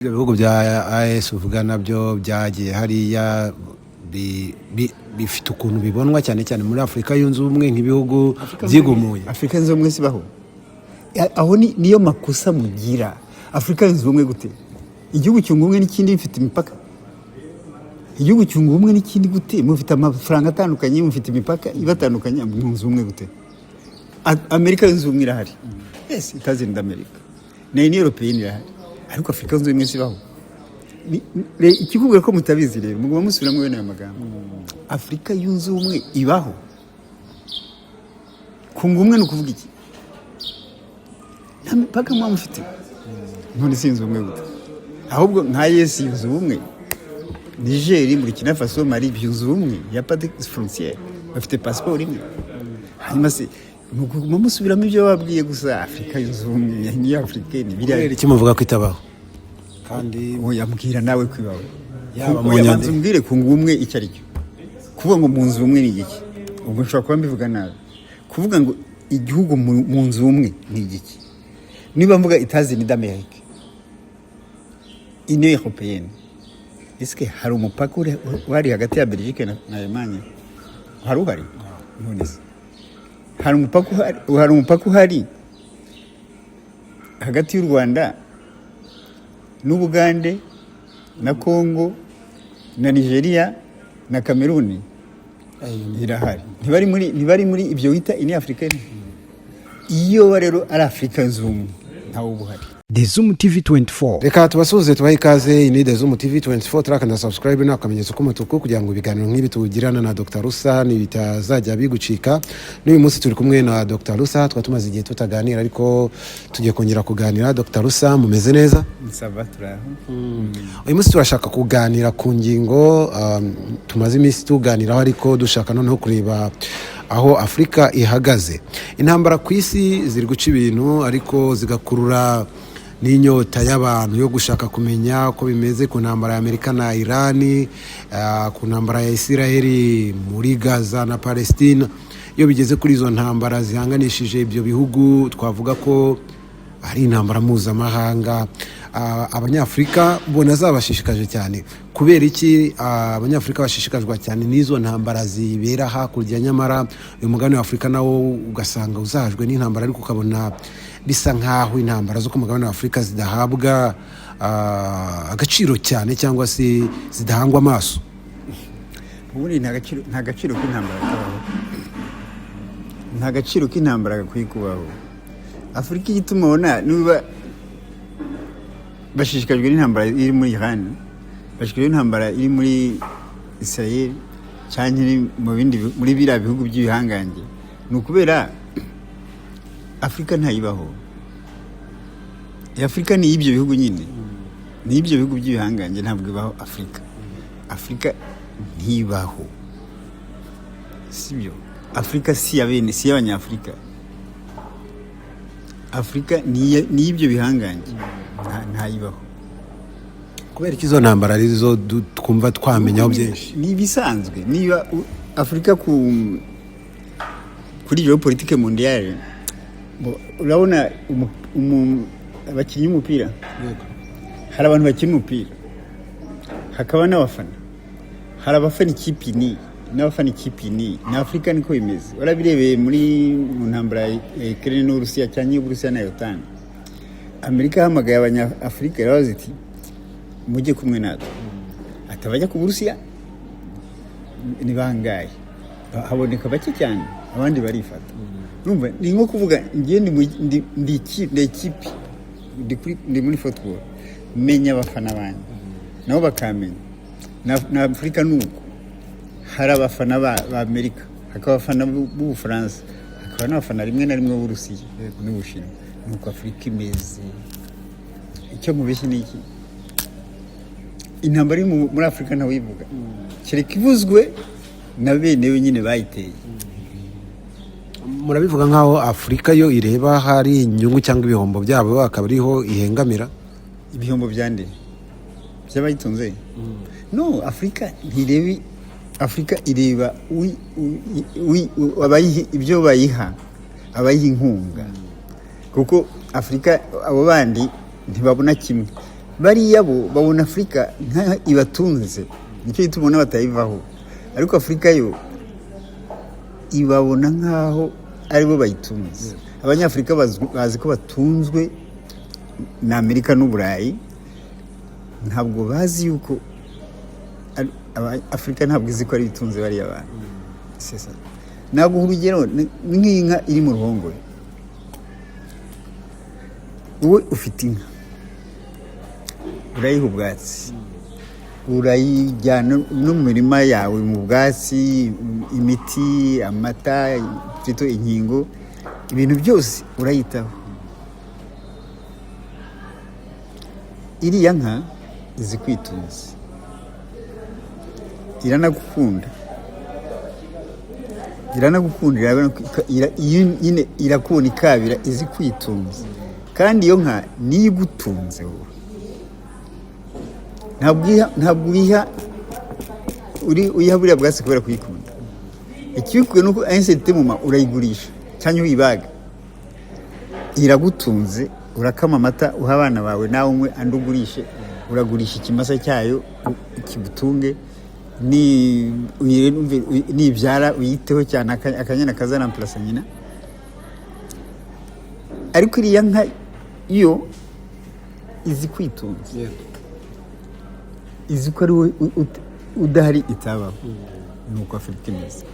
Ibihugu bya AES uvuga nabyo byagiye hariya bifite ukuntu bibonwa cyane cyane muri Afrika yunze ubumwe nk'ibihugu byigumuye. Afrika yunze ubumwe sibaho. Aho niyo makosa mugira. Afrika yunze ubumwe gute? Igihugu cyunga ubumwe n'ikindi bifite imipaka. Igihugu cyunga ubumwe n'ikindi gute? Mufite amafaranga atandukanye, mufite imipaka ibatandukanye, yunze ubumwe gute? Amerika yunze ubumwe irahari. Yes, itazinda Amerika. Na Union Européenne irahari. Ariko Afrika yunze ubumwe sibaho. Ikikubwira ko mutabizi rero muguma musubiramo bene aya magambo. Afrika yunze ubumwe ibaho. Kunga ubumwe nukuvuga iki? Paka mwa mufite. None sinzi ubumwe gute. Ahubwo nka Yesu yunze ubumwe. Niger, Burkina Faso, Mali byunze ubumwe ya pas de frontière. Bafite passeport imwe. Hanyuma se muguma musubiramo ibyo babwiye gusa Afrika yunze ubumwe ni Africaine biriya ikimuvuga ko itabaho. Kandi yambwira nawe kwibaho. Yaba mu nyandiko mbwire kunga ubumwe icyo ari cyo. Kuvuga ngo mu nzu ubumwe ni iki? Ubwo nshobora kuba mbivuga nabi. Kuvuga ngo igihugu mu nzu ubumwe ni iki? Niba mvuga États-Unis d'Amérique, Union Européenne, est-ce que hari umupaka wari hagati ya Belgique na Allemagne? Hari uhari? None se hari umupaka uhari hagati y'u Rwanda n'Ubugande na Congo na Nigeria na Cameroon? Irahari. Ntibari muri ibyo wita Union Africaine. Iyo rero ari Afrika Zoom ntawo buhari. The Zoom TV 24. Reka tubasuhuze tubahe ikaze ini The Zoom TV 24 turakanda subscribe na akamenyetso k'umutuku kugira ngo ibiganiro nk'ibi tugirana na Dr. Rusa bitazajya bigucika. N'uyu munsi turi kumwe na Dr. Rusa twatumaze igihe tutaganira ariko tugiye kongera kuganira. Dr. Rusa mumeze neza? Nsaba turaho. Uyu munsi turashaka kuganira ku ngingo tumaze iminsi tuganiraho ariko dushaka noneho kureba aho Afrika ihagaze. Intambara ku isi ziri guca ibintu ariko zigakurura n'inyota y'abantu yo gushaka kumenya ko bimeze ku ntambara ya Amerika na Iran, ku ntambara ya Israeli muri Gaza na Palestina. Iyo bigeze kuri izo ntambara zihanganishije ibyo bihugu twavuga ko ari intambara mpuzamahanga. Abanyafrika bona zabashishikaje cyane. Kubera iki abanyafrika bashishikajwe cyane n'izo ntambara zibera hakurya, nyamara uyu mugabane wa Afrika nawo ugasanga uzahajwe n'intambara ariko ukabona bisa nkaho intambara zo ku mugabane wa Afrika zidahabwa agaciro cyane cyangwa se zidahangwa amaso. Ubundi nta gaciro k'intambara kabaho. Nta gaciro k'intambara gakwiye kubaho. Afrika igituma ubona niba bashishikajwe n'intambara iri muri Iran, bashishikajwe n'intambara iri muri Israel cyane mu bindi muri biriya bihugu by'ibihangange, ni ukubera Afrika ntayibaho. Afrika ni ibyo bihugu nyine, ni ibyo bihugu by'ibihangange, ntabwo ibaho Afrika. Afrika ntibaho, sibyo. Afrika si yabene, si y'abanyafrika. Afrika ni ibyo bihangange, ntayibaho. Kubera izo ntambara arizo twumva twamenyaho byinshi. Ni bisanzwe. Niba Afrika kuri geopolitique mondiale, urabona abakinnyi umupira, hari abantu bakina umupira, hakaba n'abafana, hari abafana ikipe ni n'abafana ikipe ni. Na Afrika niko bimeze. Warabirebeye muri mu ntambara ya Ukraine n'Uburusiya cyangwa y'Uburusiya na OTAN. Amerika hamagaye abanyafrika irabaza iti mujye kumwe natwe. Atabajya ku Burusiya ni bangaye, haboneka bake cyane, abandi barifata. Numva ni nko kuvuga ngiye ndi ikipe ndi muri football, menya abafana banyu nabo bakamenya. Na Afrika nuko hari abafana ba Amerika, hakaba abafana b'u France, hakaba n'abafana rimwe na rimwe b'Uburusiya n'Ubushinwa. Nuko Afrika imeze. Icyo mubeshye ni iki? Intambara muri Afrika ntawe ivuga. Kereka ivuzwe na bene nyine bayiteye. Murabivuga nkaho Afrika yo ireba hari inyungu cyangwa ibihombo byabo akaba ariho ihengamira. Ibihombo byande by'abayitunze? No, Afrika ntirebi. Afrika ireba ibyo bayiha, abayiha inkunga. Kuko Afrika abo bandi ntibabona kimwe. bariya bo babona afurika nka ibatunze, nicyo gituma ubona batayivaho, ariko afurika yo ibabona nk'aho aribo bayitunze. Abanyafurika bazi ko batunzwe na Amerika n'Uburayi, ntabwo bazi yuko Afurika ntabwo izi ko ari bitunze bariya bantu. Naguha urugero, ni nk'inka iri mu ruhongore. Wowe ufite inka, urayiha ubwatsi, urayijyana no mu mirima yawe mu bwatsi, imiti, amata, inkingo, ibintu byose urayitaho. Iriya nka izi kwitunza, iranagukunda, nyine irakubona ikabira, izi kwitunza. Kandi iyo nka niyo igutunze wowe, ntabwo uyiha buriya bwatsi kubera kuyikunda. Ikibikuye nuko ainsete muma urayigurisha cyangwa uyibaga, iragutunze, urakama amata uha abana bawe, nawe umwe andi ugurishe, uragurisha ikimasa cyayo kibutunge, nibyara uyiteho cyane, akanyana kazaramplasa nyina. Ariko iriya nka yo izi kwitunza, izi ko ari wowe udahari itabaho. Nuko Afurika imeze.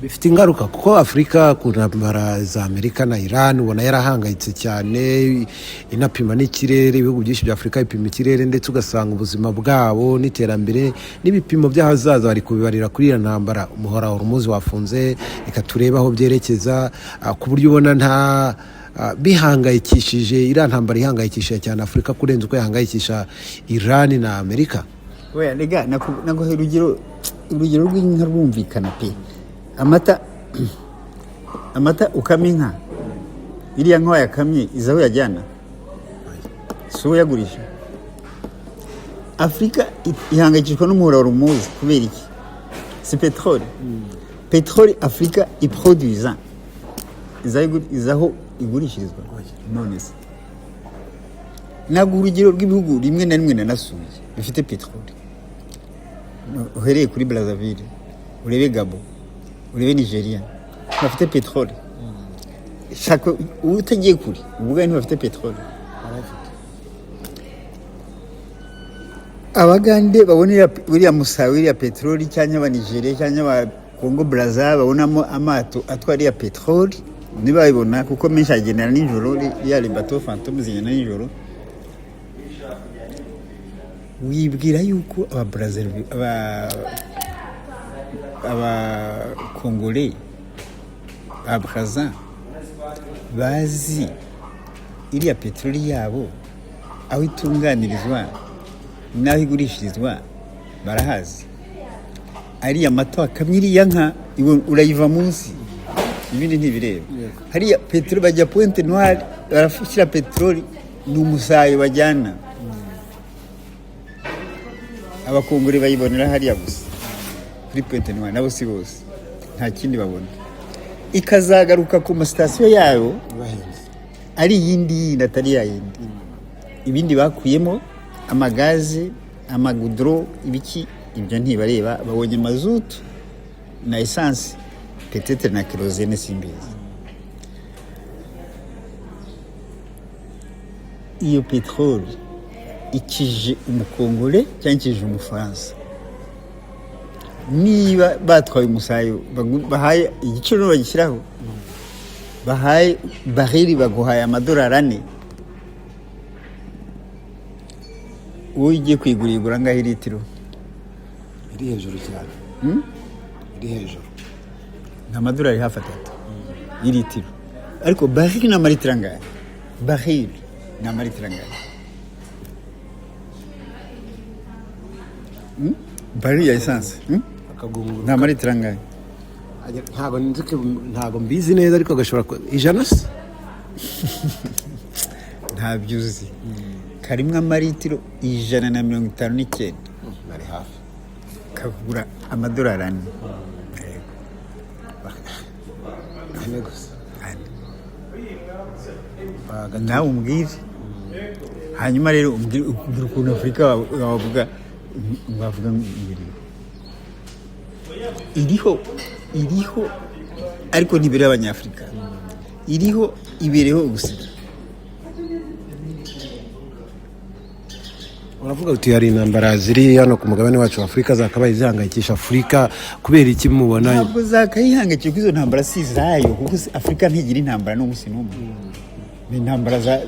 Bifite ingaruka kuko Afurika ku ntambara za Amerika na Iran ubona yarahangayitse cyane, inapima n'ikirere. Ibihugu byinshi bya Afurika bipima ikirere, ndetse ugasanga ubuzima bwabo n'iterambere n'ibipimo by'ahazaza bari kubibarira kuri iyo ntambara. Umuhora Hormuz wafunze, reka turebe aho byerekeza, ku buryo ubona nta bihangayikishije, iriya ntambara ihangayikishije cyane Afurika kurenza uko yahangayikisha Iran na Amerika. Oya rega, naguha urugero rw'inka rwumvikana pe. Amata ukama inka, iriya nka yakamye izaho yajyana, si uwo yagurisha. Afurika ihangayikishwa n'umuhora Hormuz kubera iki? Si petroli Afurika iproduisa izaho igurishirizwa. None se naguha urugero rw'ibihugu rimwe na rimwe nanasuye bifite petroli. Uhereye kuri Brazzaville, urebe Gabon, urebe Nigeria, bafite petroli. Shaka utagiye kuri ubwo bafite petroli. Abagande babonera buriya musawe ya petroli, cyangwa aba Nigeria cyangwa aba Congo Brazza babonamo amato atwara ya petroli, nibabibona kuko menshi agendana nijoro, ya bateau fantôme zigenda nijoro. Wibwira yuko aba Brazzaville, aba Congolais, aba Brazza bazi iriya petroli yabo aho itunganirizwa n'aho igurishirizwa, barahazi. Ariya mato akamye iriya nka urayiva munsi, ibindi ntibireba. Hariya petroli bajya Pointe Noire, barafishira petroli ni umusayo bajyana. Abakongore bayibonera hariya gusa kuri Pointe Noire, nabo si bose, nta kindi babona. Ikazagaruka ku masitasiyo yayo ari yindi atari yayindi. Ibindi bakuyemo amagaze, amagudro, ibiki, ibyo ntibareba. Babonye mazutu na essence, peut-être na kerosene, simbizi. Iyo petroli ikije umukongole cyangwa ikije umufaransa, niba batwaye umusayo bahaye igiciro bagishyiraho, bahaye barili baguhaye $4, wowe ugiye kwigurira ngaho litiro iri hejuru cyane, iri hejuru $3 hafi 3 litiro. Ariko barili na malitiro angahe? Barili na malitiro angahe? Barili ya essence nta malitiro angahe? Ntabwo mbizi neza, ariko gashobora 100 se. Ntabyo uzi. Karimwe amalitiro 159, bari hafi, kagura $4. Nawe umbwire hanyuma rero umbwira ukuntu Afurika wavuga iriho ariko ntibere abanyafurika ibereho gusa. uravuga uti hari intambara ziri hano ku mugabane wacu wa Afurika zakabaye zihangayikisha Afurika kubera iki mubona? Ntabwo zakayihangayikisha kuko izo ntambara si zayo, kuko Afurika ntigira intambara n'umunsi n'umwe. Ni intambara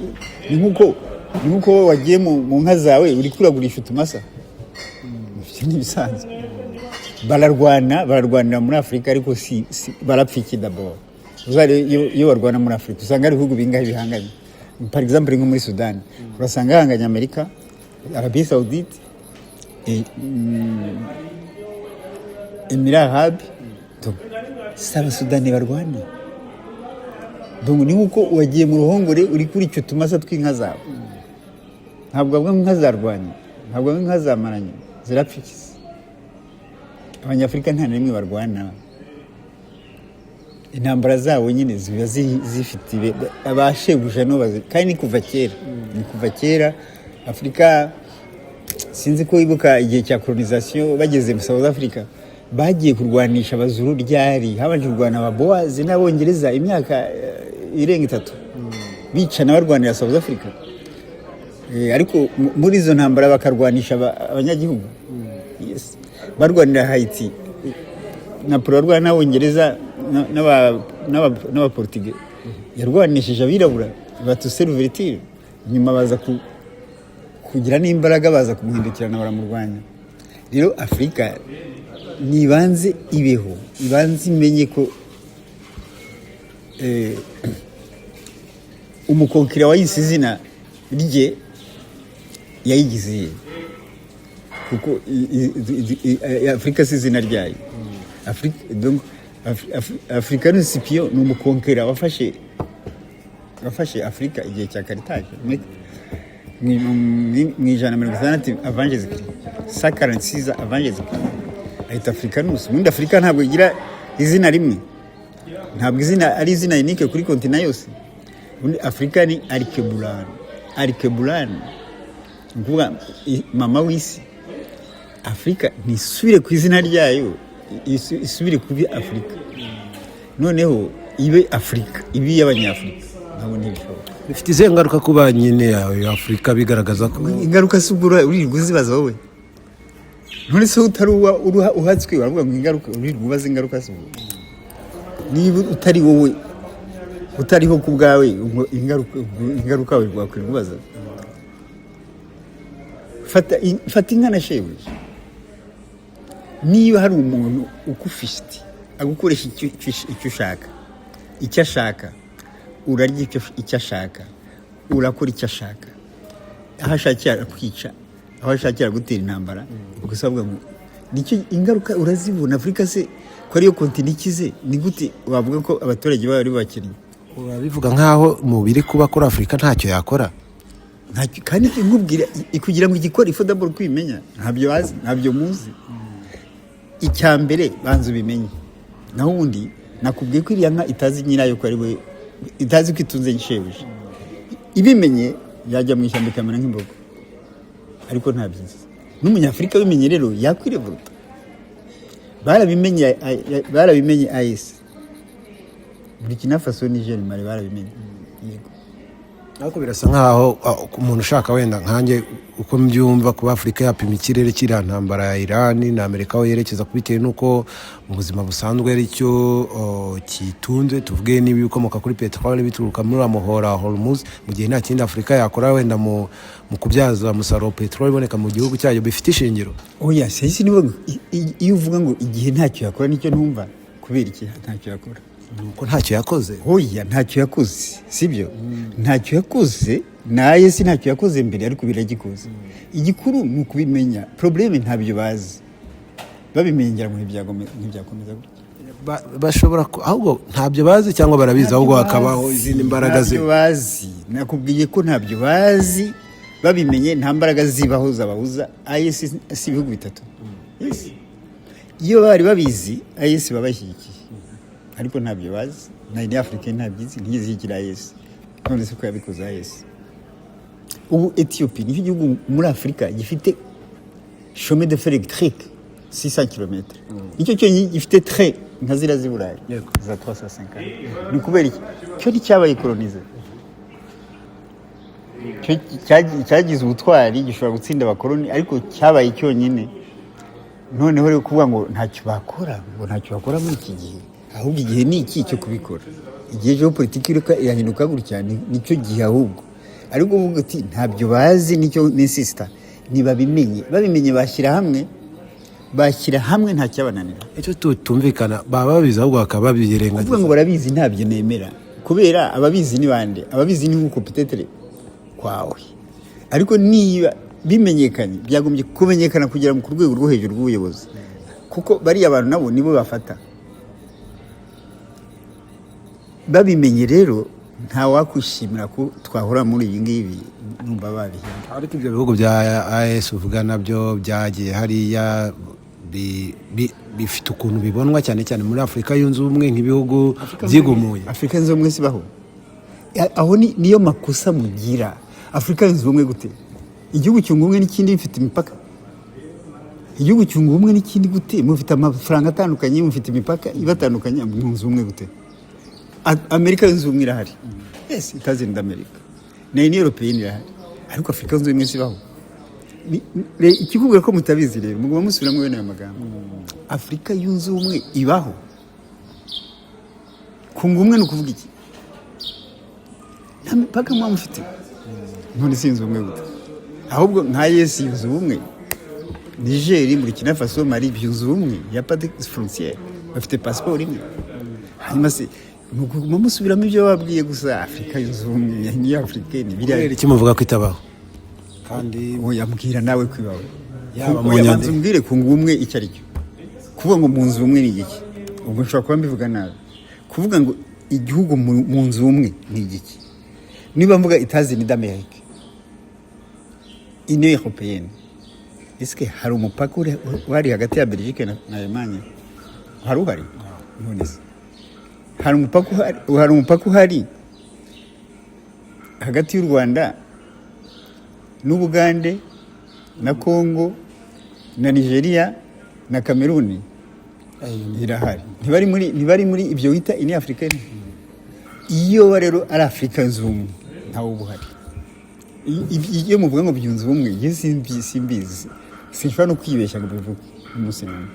ni nkuko wagiye mu nka zawe uri kuragurisha utumasa. Ni bisanzwe. Bararwanira muri Afurika ariko si barapfa iki d'abord. Uzare iyo barwana muri Afurika usanga ari ibihugu bingahe bihanganye. Par exemple nko muri Sudan urasanga hanganye Amerika, Arabie Saoudite, Emirats Arabes, saba Sudani barwana. Donc ni uko wagiye mu ruhongore uri kuri cyo tumasa tw'inka zawe. Ntabwo abwo inka zarwanye, ntabwo inka zamaranye, zirapfikise. Abanyafurika nta nimwe barwana. Intambara zabo nyine ziba zifite abasheguje no bazi kandi ni kuva kera Afurika. Sinzi ko ibuka igihe cya colonisation bageze mu South Africa bagiye kurwanisha abazuru ryari habanje kurwana ababoazi n'abongereza imyaka irenga 3 bicana barwanira South Africa. Ariko muri izo ntambara bakarwanisha abanyagihugu. Yes, barwanira Haiti Napoleon rwana n'abongereza n'aba Portugal yarwanishije abirabura batuse Louverture, nyuma baza kugira n'imbaraga baza kumuhindukirana baramurwanya. Rero Afurika nibanze ibeho, ibanze imenye ko umukonkira wayise izina rye yayigize, kuko Afurika si izina ryayo. Afrika Scipio ni umukonkera wafashe Afurika igihe cya Carthage mu 160 avant Jésus-Christ, 146 avant Jésus-Christ ahita Africanus. Muri Afurika ntabwo igira izina rimwe, ntabwo izina ari izina unique kuri kontinent yose. Muri Afurika ni Arkebulan, nguvuga mama w'isi. Afurika nisubire ku izina ryayo, isubire kubi Afurika, noneho ibe Afurika, ibi y'abanyafurika. Ntabwo ntibishoboka. Bifite izihe ngaruka kuba nyine ya Afurika bigaragaza ko ingaruka z'ubura uririrwa uzibaza wowe? None se utari uhatswe uravuga ngo ingaruka uririrwa ubaza ingaruka z'ubura? Niba utari wowe utariho ku bwawe ingaruka wawe rwakwirirwa ubaza? Fata inkana shebuja. Niba hari umuntu ukufite agukoresha icyo ashaka, urarya icyo ashaka, urakora icyo ashaka, aho ashakira kwica, aho ashakira gutera intambara, gusabwa ngo nicyo ingaruka urazibona. Afurika se ko ariyo kontinent ikize, ni gute wavuga ko abaturage bari bakennye? Urabivuga nkaho mubiri kuba kuri Afurika ntacyo yakora. Ntacyo, kandi nkubwira kugira ngo igikora ifodable kwimenya ntabyo bazi, ntabyo muzi. Icyambere banzu bimenye, naho ubundi nakubwiye ko iriya nka itazi nyirayo ko ari we, itazi ko itunze nshebuja. Ibimenye yajya mu ishyamba ikamera nk'imbogo, ariko ntabyizi. N'umunyafurika bimenye rero yakwirevuta. Barabimenye AES, Burkina Faso, Niger, Mali barabimenye. Yego, ariko birasa nkaho umuntu ushaka wenda nkanjye uko mbyumva kuba Afurika yapima ikirere kiriya ntambara ya Iran na Amerika aho yerekeza kubitewe nuko mu buzima busanzwe ari cyo kitunze, tuvuge niba bikomoka kuri petrole bituruka muri amuhora Hormuz, mu gihe nta kindi Afurika yakora wenda mu kubyaza umusaruro petrole iboneka mu gihugu cyayo bifite ishingiro. Oya, sisi nibo iyo uvuga ngo igihe ntacyo yakora nicyo ntumva. Kubera iki ntacyo yakora? Nuko ntacyo yakoze. Oya, ntacyo yakoze, sibyo? Ntacyo yakoze, naye si ntacyo yakoze mbere, ariko biragikoze. Igikuru ni ukubimenya. Probleme ntabyo bazi, babimenyera mu ntibyakomeza gutya. Bashobora ahubwo ntabyo bazi cyangwa barabizi ahubwo hakabaho izindi mbaraga ntabyo bazi. Nakubwiye ko ntabyo bazi, babimenye nta mbaraga zibaho zabahuza. AES si ibihugu bitatu. Yes, iyo bari babizi AES babashyigikiye, ariko ntabyo bazi. Na Afrika ntabyizi, ntizigira AES. None se ko yabikoze AES? ubu Ethiopie nicyo gihugu muri Afurika gifite chemin de fer électrique 600 km nicyo cyonyine gifite train nka zira z'i Burayi za 350 ni kubera iki cyo nticyabaye colonize cyagize ubutwari gishobora gutsinda abakoloni ariko cyabaye cyonyine noneho rero kuvuga ngo ntacyo bakora muri iki gihe ahubwo igihe ni iki cyo kubikora igihe cyo politiki irahinduka gutya nicyo gihe ahubwo ariko uvuga ati ntabyo bazi nicyo nisista babimenye bashyira hamwe nta cyabananira icyo tutumvikana baba babizi ahubwo bakaba babirengagiza kuvuga ngo barabizi ntabyo nemera kubera ababizi ni bande ababizi ni nk'uko petetere kwawe ariko niba bimenyekanye byagombye kumenyekana kugera ku rwego rwo hejuru rw'ubuyobozi kuko bariya abantu nabo nibo bafata babimenye rero nta wakwishimira ko twahora muri iyi ngibi numva babihinda ariko ibyo bihugu bya AES uvuga nabyo byagiye hariya bifite ukuntu bibonwa cyane cyane muri Afurika yunze ubumwe nk'ibihugu byigumuye Afurika yunze ubumwe sibaho aho niyo makosa mugira Afurika yunze ubumwe gute igihugu cyunga ubumwe n'ikindi bifite imipaka igihugu cyunga ubumwe n'ikindi gute mufite amafaranga atandukanye mufite imipaka ibatandukanye mwunze ubumwe gute Amerika yunze ubumwe irahari yes itazinda Amerika nayo ni Européenne irahari ariko Afurika yunze ubumwe sibaho ikikubwira ko mutabizi rero mugomba musubiramo bene ayo magambo Afurika yunze ubumwe ibaho kunga ubumwe ni ukuvuga iki nta mipaka muba mufite none sinzi ubumwe gute ahubwo nka yesi yunze ubumwe Niger Burkina Faso Mali byunze ubumwe ya pas de frontière bafite passport imwe hanyuma se mugomba musubiramo ibyo babwiye gusa Afurika yunze ubumwe ni Afurika ni biriya iki muvuga ko itabaho kandi yambwira nawe kwibaho yabanze umbwire kunga ubumwe icyo ari cyo kuvuga ngo mu nzu ubumwe ni igiki ubwo nshobora kuba mbivuga nabi kuvuga ngo igihugu mu nzu ubumwe ni igiki niba mvuga États-Unis d'Amérique Union Européenne est-ce que hari umupaka uri hagati ya Belgique na Allemagne hari none se hari umupaka uhari hagati y'u Rwanda n'Ubugande na Congo na Nigeria na Cameroon irahari ntibari muri ibyo wita ini Africaine iyo rero ari Afurika yunze ubumwe ntawo buhari iyo muvuga ngo byunze ubumwe iyo simbizi sinshobora no kwibeshya ngo bivuge umunsi n'umwe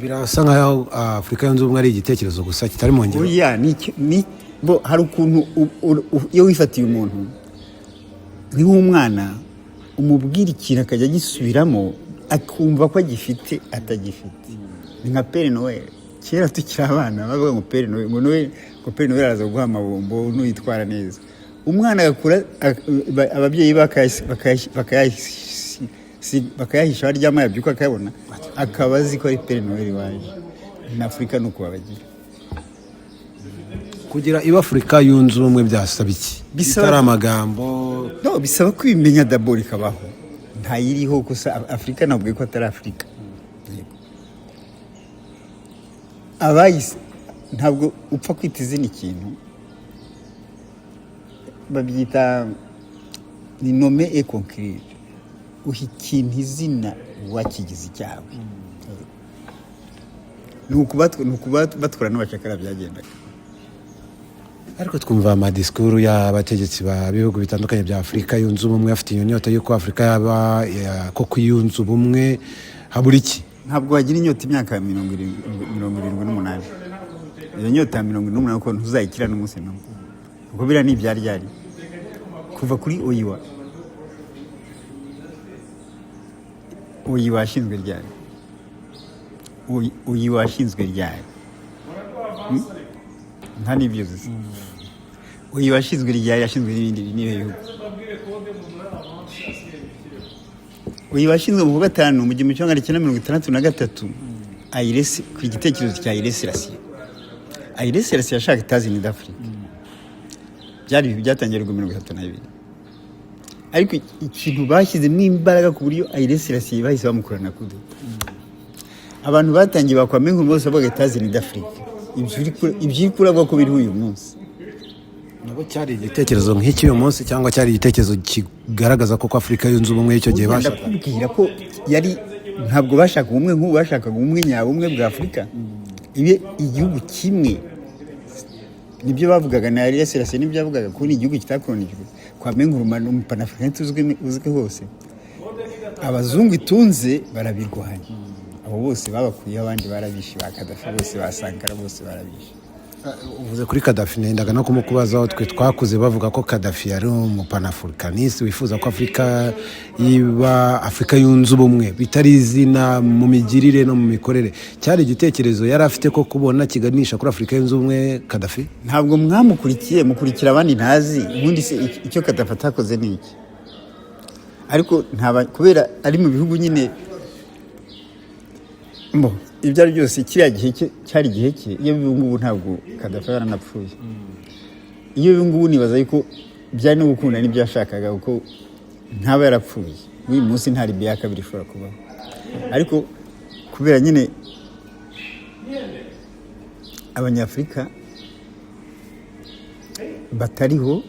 birasa nkaho Afurika yunze ubumwe ari igitekerezo gusa kitari mu ngiro oya hari ukuntu iyo wifatiye umuntu ni nk'umwana umubwira ikintu akajya agisubiramo akumva ko agifite atagifite ni nka Père Noël kera tukiri abana bavuga ngo Père Noël araza guha amabombo n'uyitwara neza umwana agakura ababyeyi bakayahisha aryama yabyuka akayabona akaba azi ko ari Père Noël waje na Afurika nuko babagira kugira iba Afurika yunze ubumwe byasaba iki bitari amagambo bisaba kwimenya d'abord ikabaho ntayiriho gusa Afurika nabwo ko atari Afurika abayise ntabwo upfa kwita izina ikintu babyita ni nome et conclure uha ikintu izina wakigize icyawe ni ukubatwara n'abacakara byagendaga ariko twumva amadisikuru y'abategetsi b'ibihugu bitandukanye bya Afurika yunze ubumwe afite iyo nyota y'uko Afurika yaba koko yunze ubumwe habura iki ntabwo wagira inyota imyaka 78 iyo nyota ya 78 ko ntuzayikira n'umunsi n'umwe ubwo bira ni ibyaryari kuva kuri Oyiwa ashinzwe ryari nta n'ibyo zisa Oyiwa ashinzwe ryari yashinzwe n'ibindi bihugu Oyiwa ashinzwe mu 5 mu 1963 Ayiresi ku gitekerezo cya Haile Selassie yashaka États-Unis d'Afrique byatangiye mu 1932 ariko ikintu bashyizemo imbaraga ku buryo Haile Selassie bahise bamukorana kudo abantu batangiye bakwamenye bose bavuga États-Unis d'Afrique ibyo kurabwa ko biri uyu munsi nabo cyari igitekerezo nk'iki uyu munsi cyangwa cyari igitekerezo kigaragaza ko Afurika yunze ubumwe icyo gihe bashaka ndakubwira ko yari ntabwo bashaka ubumwe nk'ubu bashakaga ubumwe nyabumwe bwa Afurika ibe igihugu kimwe nibyo bavugaga na Haile Selassie nibyo yavugaga ko ni igihugu kitakolonijwe kwame nk'urumano umupanafricaniste uzwi hose abazungu itunze barabirwanya abo bose babakuyeho abandi barabishe ba Gaddafi bose basankara bose barabishe. uvuze kuri Gaddafi nendaga no kumukubazaho twe twakuze bavuga ko Gaddafi yari umupanafricaniste wifuza ko Afurika iba Afurika yunze ubumwe bitari izina mu migirire no mu mikorere cyari igitekerezo yari afite ko kubona kiganisha kuri Afurika yunze ubumwe Gaddafi ntabwo mwamukurikiye mukurikira abandi ntazi ubundi se icyo Gaddafi atakoze ni iki ariko ntaba kubera ari mu bihugu nyine mbo ibyo ari byose kiriya gihe cyari igihe cye iyo ngubu ntabwo Gaddafi yaranapfuye iyo ngubu nibaza yuko byari no gukunda n'ibyo yashakaga kuko ntaba yarapfuye uyu munsi nta Libya ya kabiri ishobora kubaho ariko kubera nyine abanyafurika batariho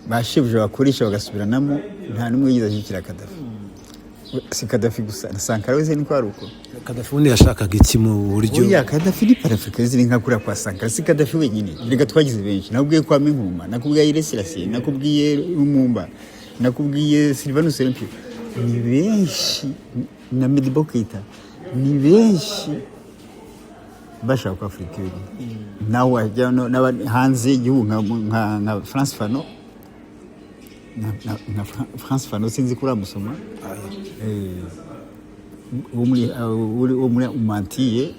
bashebuje bakoresha bagasubiranamo nta n'umwe yiza ashyigikira Gaddafi si Gaddafi gusa na Sankara wese niko ari uko Gaddafi undi yashakaga iki mu buryo oya Gaddafi ni panafricaniste nka kuri kwa Sankara si Gaddafi wenyine rega twagize benshi nakubwiye kwa Nkrumah nakubwiye Haile Selassie nakubwiye Lumumba nakubwiye Sylvanus Olympio ni benshi na Modibo Keïta ni benshi bashaka ko Afurika yunze nawe wajya hanze y'igihugu nka France Fanon na France Fanon sinzi kuri amusoma wo muri umantiye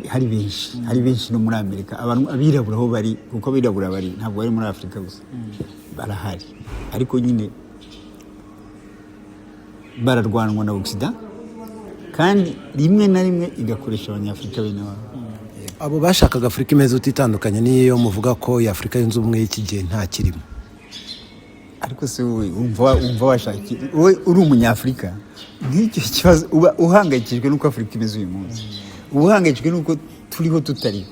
hari benshi no muri Amerika abantu abirabura aho bari kuko abirabura bari ntabwo bari muri Afurika gusa barahari ariko nyine bararwanwa na Occident kandi rimwe na rimwe igakoresha abanyafurika bene wabo abo bashakaga Afurika imeze utitandukanye niyo muvuga ko ya Afurika yunze ubumwe y'iki gihe nta kirimo ariko se wowe umva washaki wowe uri umunyafurika nk'icyo kibazo uba uhangayikijwe nuko Afurika imeze uyu munsi uhangayikijwe nuko turiho tutariho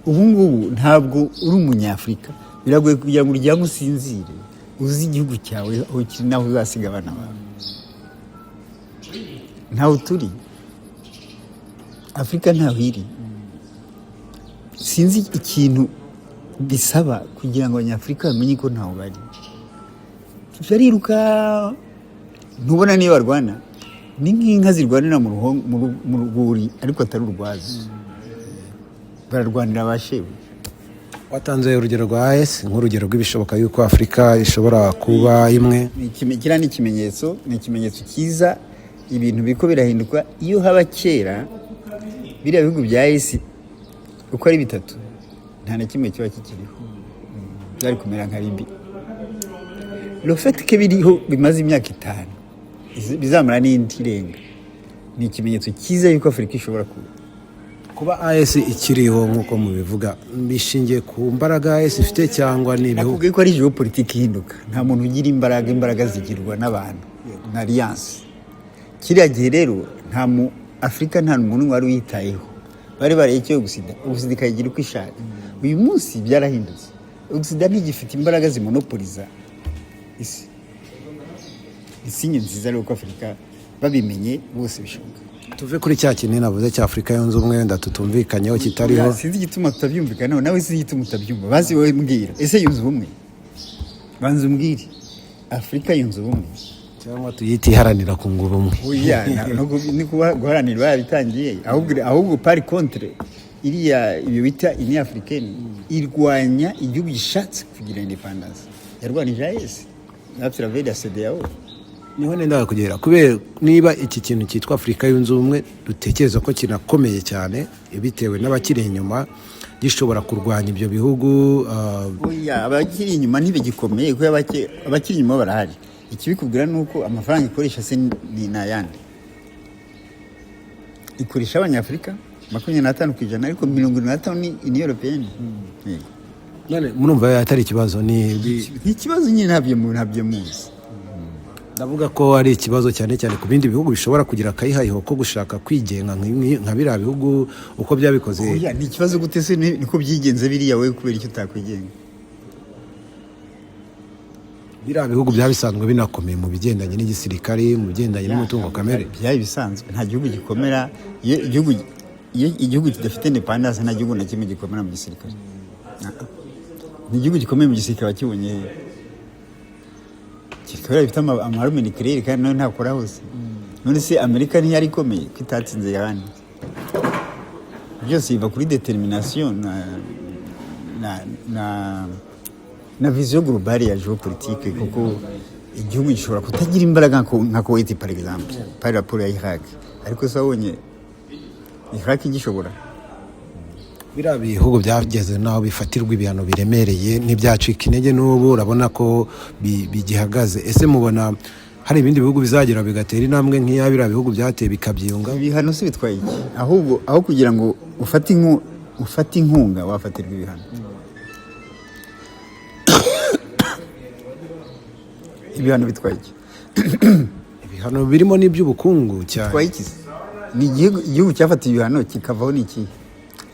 ubu ngubu ntabwo uri umunyafurika biragoye kugira ngo uryame usinzire uzi igihugu cyawe aho kiri naho uzasiga abana bawe ntawe turi Afurika ntaho iri sinzi ikintu bisaba kugira ngo abanyafurika bamenye ko ntaho bari bariruka ntubona niyo barwana ni nk'inka zirwanira mu rwuri ariko atari urwazi bararwanira abashewe watanze urugero rwa AES nk'urugero rw'ibishoboka yuko Afurika ishobora kuba imwe kiriya ni ikimenyetso cyiza ibintu biko birahinduka iyo haba kera biriya bihugu bya AES uko ari bitatu nta na kimwe kiba kikiriho byari kumera nka Libya le fait que biriho bimaze imyaka 5 bizamara n'indi irenga ni ikimenyetso cyiza yuko Afurika ishobora kuba AES ikiriho nk'uko mubivuga bishingiye ku mbaraga AES ifite cyangwa n'ibihugu nakubwiye ko ari geopolitique ihinduka nta muntu ugira imbaraga zigirwa n'abantu na alliance kiriya gihe rero nta mu Afurika nta muntu wari uyitayeho bari barekeye Occident ikagira uko ishaka uyu munsi byarahindutse Occident ntigifite imbaraga zimonopoliza isi nziza rero ko Afurika babimenye bose bishoboka tuve kuri cya kintu navuze cya Afurika yunze ubumwe wenda tutumvikanyeho kitariho sinzi igituma tutabyumvikanaho nawe sinzi igituma utabyumva bazi wowe mbwira ese yunze ubumwe banze umbwire Afurika yunze ubumwe cyangwa tuyite iharanira kunga ubumwe oya ni guharanira babitangiye ahubwo pari contre iriya ibyo bita ini africaine irwanya igihugu gishatse kugira independence yarwanije AES n'abtraveda CEDEAO niho nenda kugera kubera niba iki kintu cyitwa Afurika yunze ubumwe dutekereza ko kinakomeye cyane bitewe n'abakiri inyuma gishobora kurwanya ibyo bihugu oya abakiri inyuma ntibigikomeye kuko abakiri inyuma barahari ikibikubwira nuko amafaranga ikoresha se ni nayandi ikoresha abanyafurika 25% ariko 75 ni European none murumva atari ikibazo ni ikibazo nyine ntabyo muzi ndavuga ko ari ikibazo cyane cyane ku bindi bihugu bishobora kugira akayihayiho ko gushaka kwigenga nka biriya bihugu uko byabikoze oya ni ikibazo gute se niko byigenze biriya we kubera icyo utakwigenga biriya bihugu byaba bisanzwe binakomeye mu bigendanye n'igisirikare, mu bigendanye n'umutungo kamere. byari bisanzwe, nta gihugu gikomera iyo igihugu kidafite independence, nta gihugu na kimwe gikomera mu gisirikare. Igihugu gikomeye mu gisirikare wakibonye kikaba gifite amarume nucléaire kandi nayo ntakora hose. None se Amerika ntiyari ikomeye ko itatsinze Iran? Byose biva kuri determination na vision globale ya géopolitique, kuko igihugu gishobora kutagira imbaraga nka Kuwait par exemple par rapport à Iraq, ariko sabonye Iraq igishobora. Biriya bihugu byageze naho bifatirwa ibihano biremereye ntibyacika intege, n'ubu urabona ko bigihagaze. Ese mubona hari ibindi bihugu bizagera bigatera intambwe nk'iya biriya bihugu byateye bikabyiyunga? Ibihano si bitwaye iki? Ahubwo aho kugira ngo ufate inkunga wafatirwa ibihano. Ibihano bitwaye iki? Ibihano birimo n'iby'ubukungu cyane. Bitwaye iki? Ni igihugu cyafatiye ibihano kikavaho n'iki?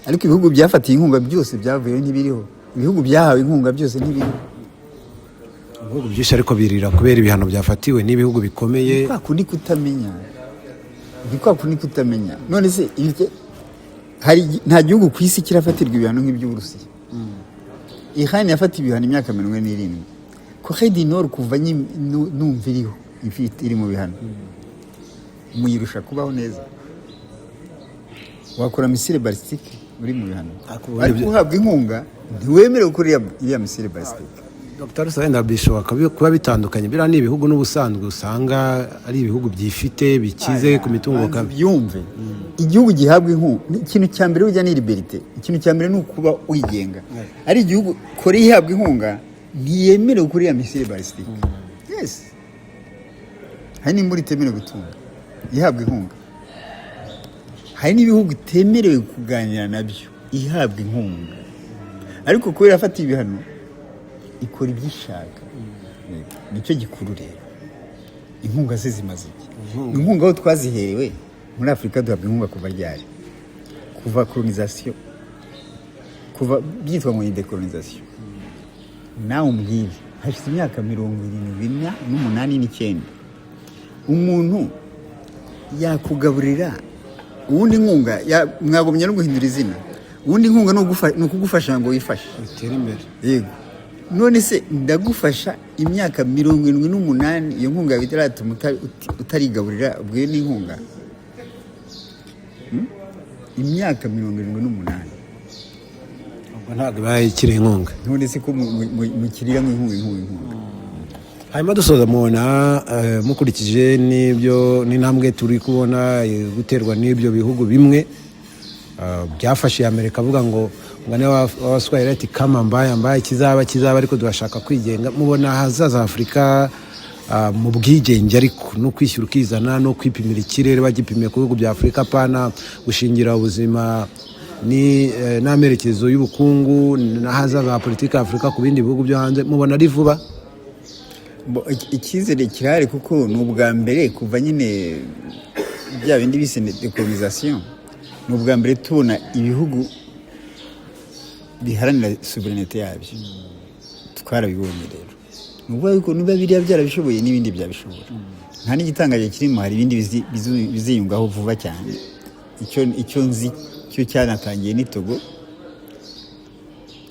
Ariko ibihugu byafatiye inkunga byose byavuyeho ntibiriho. Ibihugu byahawe inkunga byose ntibiriho. Ibihugu byinshi ariko birira kubera ibihano byafatiwe n'ibihugu bikomeye. Kwa kundi kutamenya. None se nta gihugu ku isi kirafatirwa ibihano nk'iby'Uburusiya. Iran yafatiye ibihano imyaka 47. Corée du Nord kuva numva iri mu bihano. Muyirusha kubaho neza. Wakora misile balistique uri mu bihano. Ariko uhabwa inkunga ntiwemerewe gukora iriya misile balistique. Dr. Sayenda bishobora kuba bitandukanye. Biriya ni ibihugu n'ubusanzwe usanga ari ibihugu byifite bikize ku mitungo kamere. Byumve igihugu gihabwa inkunga, ikintu cya mbere ujya ni liberté. Ikintu cya mbere ni ukuba wigenga. Ari igihugu Korea ihabwa inkunga ntiyemerewe gukora iriya misile balistique. Yes. Hari n'imbura itemerewe gutunga ihabwa inkunga. Hari n'ibihugu itemerewe kuganira nabyo ihabwa inkunga. Ariko kubera afata ibihano ikora ibyo ishaka. Nicyo gikuru rero. Inkunga ze zimaze iki? Inkunga aho twaziherewe muri Afurika duhabwa inkunga kuva ryari? Kuva colonisation. Kuva byitwa ngo decolonisation. Nawe umbwire hashize imyaka 78 umuntu yakugaburira ubundi inkunga mwagomye no guhindura izina. Ubundi inkunga no kugufasha ngo wifashe utera imbere. Yego. None se ndagufasha imyaka 78 iyo nkunga bitaratuma utarigaburira ubwo ni inkunga. Imyaka 78 ubwo ntabwo bayikire inkunga. None se ko mukirira nk'inkunga. Hanyuma dusoza mubona mukurikije n'ibyo n'intambwe turi kubona guterwa n'ibyo bihugu bimwe byafashe Amerika avuga ngo ngane waswahili ati kama mbaya kizaba ariko durashaka kwigenga. Mubona hazaza Afurika mu bwigenge ariko no kwishyura ukizana no kwipimira ikirere bagipimiye ku bihugu bya Afurika pana gushingira ubuzima ni n'amerekezo y'ubukungu n'ahazaza politiki Afurika ku bindi bihugu byo hanze. Mubona ari vuba? Icyizere kirahari kuko ni ubwa mbere kuva nyine bya bindi bise decolonisation. Ni ubwa mbere tubona ibihugu biharanira souveraineté yabyo. Twarabibonye rero. Nuvuga yuko niba biriya byarabishoboye n'ibindi byabishobora. Nta n'igitangaje kirimo, hari ibindi biziyungaho vuba cyane. Icyo nzi cyo cyanatangiye ni Togo.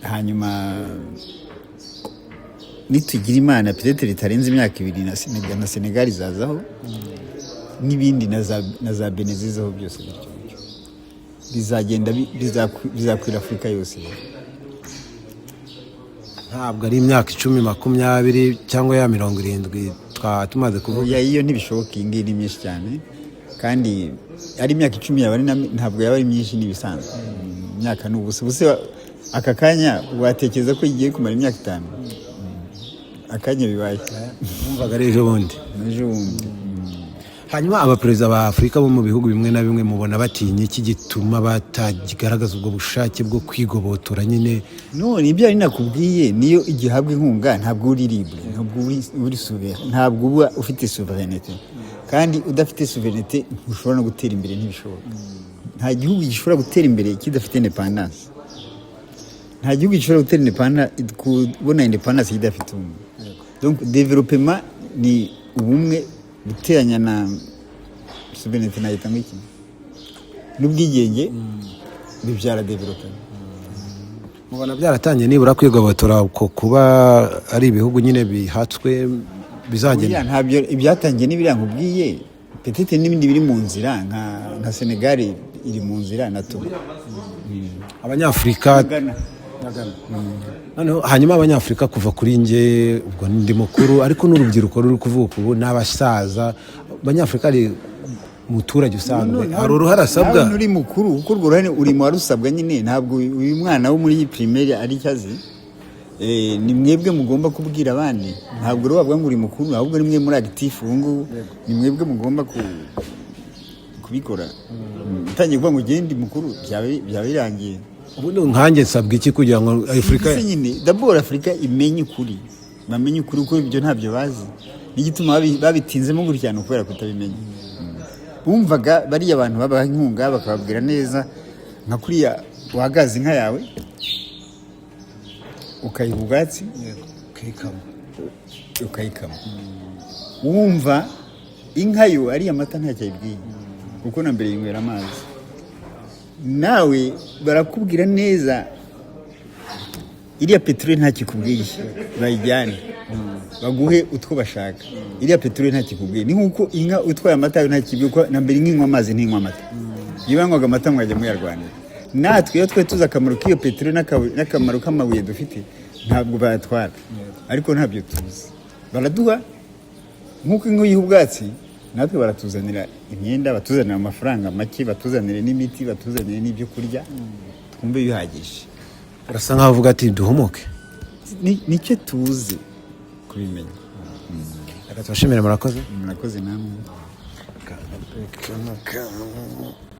Hanyuma nitugira Imana peut-être ritarenze imyaka 2 na Senegal izazaho n'ibindi na za Benin zizaho byose bityo bizagenda bizakwira Afurika yose. Ntabwo ari imyaka 10 20 cyangwa ya 70 tumaze kuvuga. Iyo ntibishoboka ingi ni myinshi cyane kandi ari imyaka 10 yabari ntabwo yaba ari myinshi nibisanzwe. Imyaka n'ubuse aka kanya watekereza ko igiye kumara imyaka 5 akanya bibaye umvaga ari ejo bundi. Hanyuma abaperezida ba Afurika bo mu bihugu bimwe na bimwe mubona batinye iki gituma batagigaragaza ubwo bushake bwo kwigobotora nyine? None ibyo ari nakubwiye niyo igihabwa inkunga ntabwo uri libre, ntabwo uri souverain, ntabwo uba ufite souveraineté. Kandi udafite souveraineté ushobora no gutera imbere ntibishoboka. Nta gihugu gishobora gutera imbere kidafite independence. Nta gihugu gishobora gutera independence kubona independence kidafite donc development ni ubumwe guteranya na souveraineté nayita nk'iki n'ubwigenge bibyara development. mubona byaratangiye nibura kwigobotora ko kuba ari ibihugu nyine bihatswe bizagenda ntabyo ibyatangiye n'ibiriya nkubwiye petite n'ibindi biri mu nzira nka Senegal iri mu nzira na Togo. abanyafurika noneho hanyuma abanyafurika kuva kuri nge ubwo ndi mukuru ariko n'urubyiruko ruri kuvuka ubu n'abasaza abanyafurika ari umuturage usanzwe hari uruhare asabwa uri mukuru kuko urwo ruhare uri mu warusabwa nyine ntabwo uyu mwana wo muri primaire ari cyazi ni mwebwe mugomba kubwira abandi ntabwo rero bavuga ngo uri mukuru ahubwo ni mwe muri active ubu ngubu ni mwebwe mugomba kubikora utangiye kuvuga ngo ugende mukuru byaba birangiye. ubundi nkanjye nsabwa iki kugira ngo Afurika nyine d'abord Afurika imenye ukuri bamenye ukuri kuko ibyo ntabyo bazi n'igituma babitinzemo gutya no kubera kutabimenya. Bumvaga bariya abantu babaha inkunga bakababwira neza nka kuriya wagaza inka yawe ukayiha ubwatsi ukayikama wumva inka yo ari amata ntacyo ayibwiye kuko na mbere yinywera amazi nawe barakubwira neza iriya peteroli ntakikubwiye bayijyane baguhe utwo bashaka iriya peteroli ntakikubwiye ni nkuko inka utwaye amata yo ntakibwiye ko na mbere nk'inywa amazi ntinywa amata iyo banywaga amata mwajya muyarwanira natwe iyo twe tuzi akamaro k'iyo peteroli n'akamaro k'amabuye dufite ntabwo bayatwara ariko ntabyo tuzi baraduha nk'uko inka uyiha ubwatsi natwe baratuzanira imyenda batuzanira amafaranga make batuzanire n'imiti batuzanire n'ibyo kurya twumve bihagije. urasa nkaho uvuga ati duhumuke nicyo tuzi kubimenya. reka tubashimire murakoze namwe.